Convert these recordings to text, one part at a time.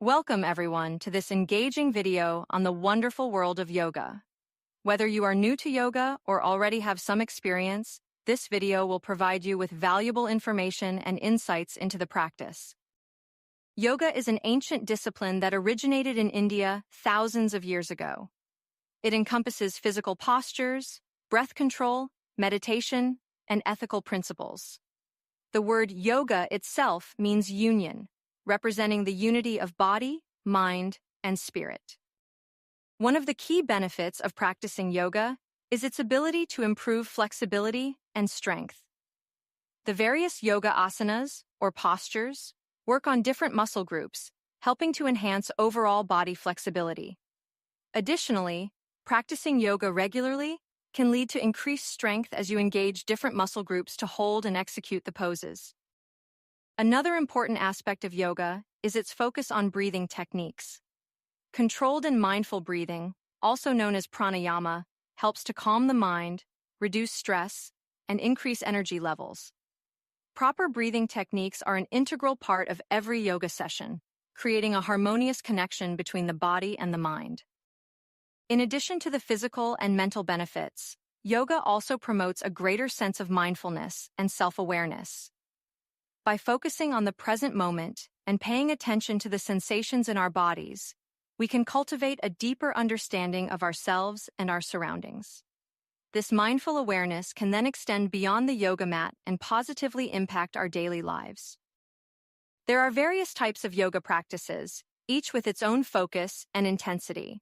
Welcome everyone to this engaging video on the wonderful world of yoga. Whether you are new to yoga or already have some experience, this video will provide you with valuable information and insights into the practice. Yoga is an ancient discipline that originated in India thousands of years ago. It encompasses physical postures, breath control, meditation, and ethical principles. The word yoga itself means union, representing the unity of body, mind, and spirit. One of the key benefits of practicing yoga is its ability to improve flexibility and strength. The various yoga asanas, or postures, work on different muscle groups, helping to enhance overall body flexibility. Additionally, practicing yoga regularly can lead to increased strength as you engage different muscle groups to hold and execute the poses. Another important aspect of yoga is its focus on breathing techniques. Controlled and mindful breathing, also known as pranayama, helps to calm the mind, reduce stress, and increase energy levels. Proper breathing techniques are an integral part of every yoga session, creating a harmonious connection between the body and the mind. In addition to the physical and mental benefits, yoga also promotes a greater sense of mindfulness and self-awareness. By focusing on the present moment and paying attention to the sensations in our bodies, we can cultivate a deeper understanding of ourselves and our surroundings. This mindful awareness can then extend beyond the yoga mat and positively impact our daily lives. There are various types of yoga practices, each with its own focus and intensity.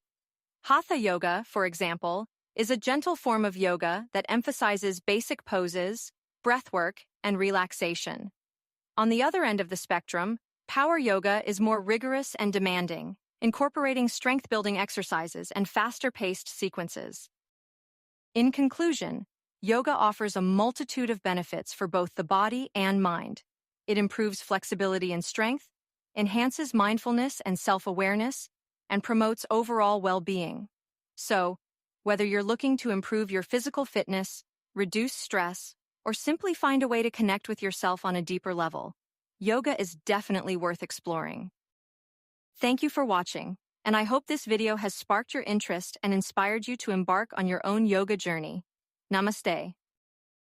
Hatha yoga, for example, is a gentle form of yoga that emphasizes basic poses, breathwork, and relaxation. On the other end of the spectrum, power yoga is more rigorous and demanding, incorporating strength-building exercises and faster-paced sequences. In conclusion, yoga offers a multitude of benefits for both the body and mind. It improves flexibility and strength, enhances mindfulness and self-awareness, and promotes overall well-being. So, whether you're looking to improve your physical fitness, reduce stress, or simply find a way to connect with yourself on a deeper level, yoga is definitely worth exploring. Thank you for watching, and I hope this video has sparked your interest and inspired you to embark on your own yoga journey. Namaste.